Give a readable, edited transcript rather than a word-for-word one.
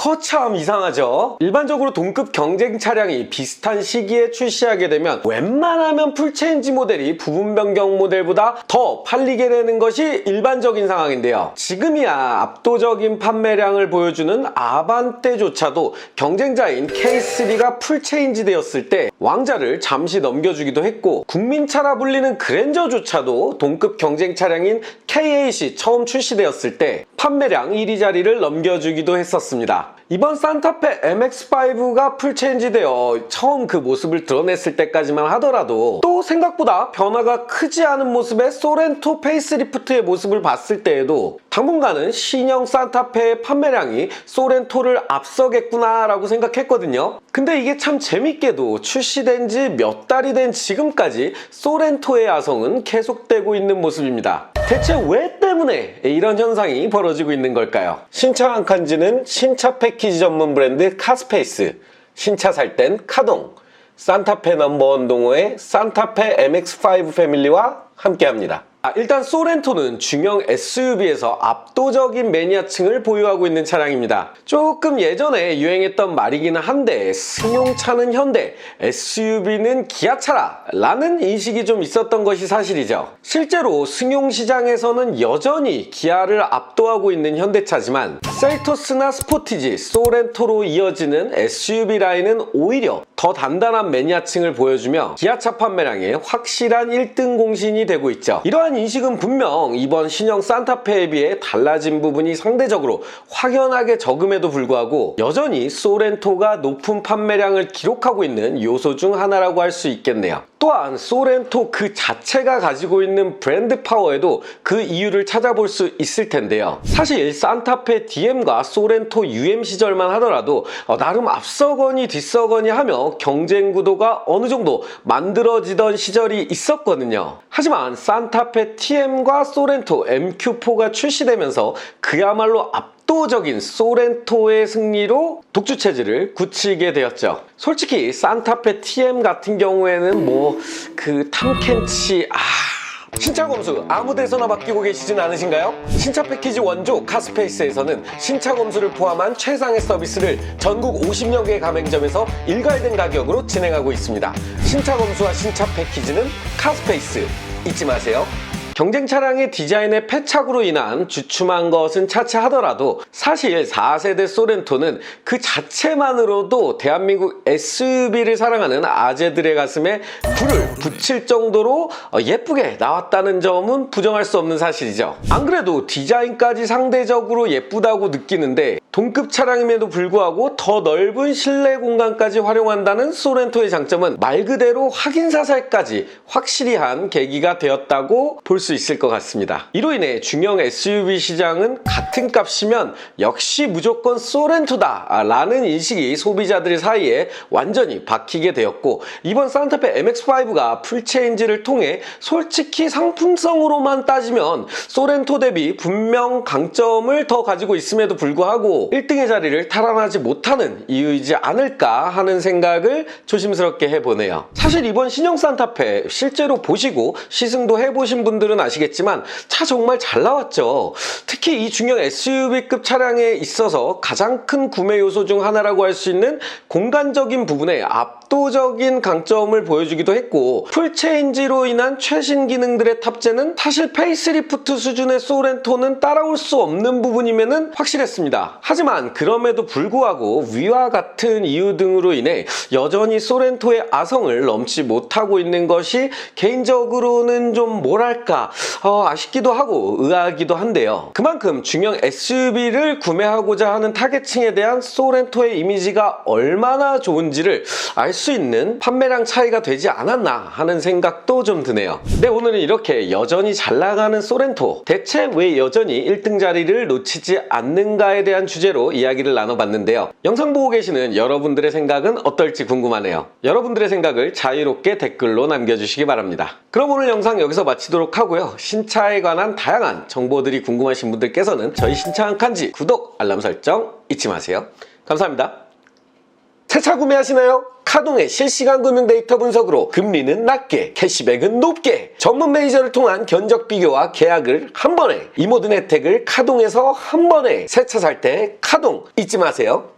거참 이상하죠? 일반적으로 동급 경쟁 차량이 비슷한 시기에 출시하게 되면 웬만하면 풀체인지 모델이 부분 변경 모델보다 더 팔리게 되는 것이 일반적인 상황인데요. 지금이야 압도적인 판매량을 보여주는 아반떼조차도 경쟁자인 K3가 풀체인지 되었을 때 왕자를 잠시 넘겨주기도 했고, 국민차라 불리는 그랜저조차도 동급 경쟁 차량인 K8이 처음 출시되었을 때 판매량 1위 자리를 넘겨주기도 했었습니다. 이번 산타페 MX-5가 풀체인지 되어 처음 그 모습을 드러냈을 때까지만 하더라도 또 생각보다 변화가 크지 않은 모습의 소렌토 페이스리프트의 모습을 봤을 때에도 당분간은 신형 산타페의 판매량이 소렌토를 앞서겠구나 라고 생각했거든요. 근데 이게 참 재밌게도 출시된 지 몇 달이 된 지금까지 소렌토의 야성은 계속되고 있는 모습입니다. 대체 왜 때문에 이런 현상이 벌어지고 있는 걸까요? 신차 한 칸지는 신차 패키지 전문 브랜드 카스페이스, 신차 살 땐 카동, 산타페 넘버원 동호회 산타페 MX-5 패밀리와 함께합니다. 일단 소렌토는 중형 SUV에서 압도적인 매니아층을 보유하고 있는 차량입니다. 조금 예전에 유행했던 말이기는 한데 승용차는 현대, SUV는 기아차라 라는 인식이 좀 있었던 것이 사실이죠. 실제로 승용 시장에서는 여전히 기아를 압도하고 있는 현대차지만 셀토스나 스포티지, 소렌토로 이어지는 SUV 라인은 오히려 더 단단한 매니아층을 보여주며 기아차 판매량에 확실한 1등 공신이 되고 있죠. 이러한 인식은 분명 이번 신형 산타페에 비해 달라진 부분이 상대적으로 확연하게 적음에도 불구하고 여전히 소렌토가 높은 판매량을 기록하고 있는 요소 중 하나라고 할 수 있겠네요. 또한 소렌토 그 자체가 가지고 있는 브랜드 파워에도 그 이유를 찾아볼 수 있을 텐데요. 사실 산타페 DM과 소렌토 UM 시절만 하더라도 나름 앞서거니 뒤서거니 하며 경쟁 구도가 어느 정도 만들어지던 시절이 있었거든요. 하지만 산타페 TM과 소렌토 MQ4가 출시되면서 그야말로 압도적인 소렌토의 승리로 독주 체제를 굳히게 되었죠. 솔직히 산타페 TM 같은 경우에는 그 탐켄치 신차 검수 아무 데서나 맡기고 계시진 않으신가요? 신차 패키지 원조 카스페이스에서는 신차 검수를 포함한 최상의 서비스를 전국 50여 개 가맹점에서 일괄된 가격으로 진행하고 있습니다. 신차 검수와 신차 패키지는 카스페이스 잊지 마세요. 경쟁 차량의 디자인의 패착으로 인한 주춤한 것은 차치하더라도 사실 4세대 소렌토는 그 자체만으로도 대한민국 SUV를 사랑하는 아재들의 가슴에 불을 붙일 정도로 예쁘게 나왔다는 점은 부정할 수 없는 사실이죠. 안 그래도 디자인까지 상대적으로 예쁘다고 느끼는데 동급 차량임에도 불구하고 더 넓은 실내 공간까지 활용한다는 소렌토의 장점은 말 그대로 확인사살까지 확실히 한 계기가 되었다고 볼 수 있을 것 같습니다. 이로 인해 중형 SUV 시장은 같은 값이면 역시 무조건 소렌토다 라는 인식이 소비자들 사이에 완전히 박히게 되었고, 이번 산타페 MX-5가 풀체인지를 통해 솔직히 상품성으로만 따지면 소렌토 대비 분명 강점을 더 가지고 있음에도 불구하고 1등의 자리를 탈환하지 못하는 이유이지 않을까 하는 생각을 조심스럽게 해보네요. 사실 이번 신형 산타페 실제로 보시고 시승도 해보신 분들은 아시겠지만 차 정말 잘 나왔죠. 특히 이 중형 SUV급 차량에 있어서 가장 큰 구매 요소 중 하나라고 할 수 있는 공간적인 부분에 압도적인 강점을 보여주기도 했고, 풀체인지로 인한 최신 기능들의 탑재는 사실 페이스리프트 수준의 소렌토는 따라올 수 없는 부분임에는 확실했습니다. 하지만 그럼에도 불구하고 위와 같은 이유 등으로 인해 여전히 소렌토의 아성을 넘지 못하고 있는 것이 개인적으로는 좀 뭐랄까 아쉽기도 하고 의아하기도 한데요. 그만큼 중형 SUV를 구매하고자 하는 타겟층에 대한 소렌토의 이미지가 얼마나 좋은지를 알 수 있는 판매량 차이가 되지 않았나 하는 생각도 좀 드네요. 네, 오늘은 이렇게 여전히 잘 나가는 소렌토, 대체 왜 여전히 1등 자리를 놓치지 않는가에 대한 주제로 이야기를 나눠봤는데요. 영상 보고 계시는 여러분들의 생각은 어떨지 궁금하네요. 여러분들의 생각을 자유롭게 댓글로 남겨주시기 바랍니다. 그럼 오늘 영상 여기서 마치도록 하고요. 신차에 관한 다양한 정보들이 궁금하신 분들께서는 저희 신차 한 칸지 구독, 알람 설정 잊지 마세요. 감사합니다. 새 차 구매하시나요? 카동의 실시간 금융 데이터 분석으로 금리는 낮게, 캐시백은 높게, 전문 매니저를 통한 견적 비교와 계약을 한 번에, 이 모든 혜택을 카동에서 한 번에, 새 차 살 때 카동 잊지 마세요.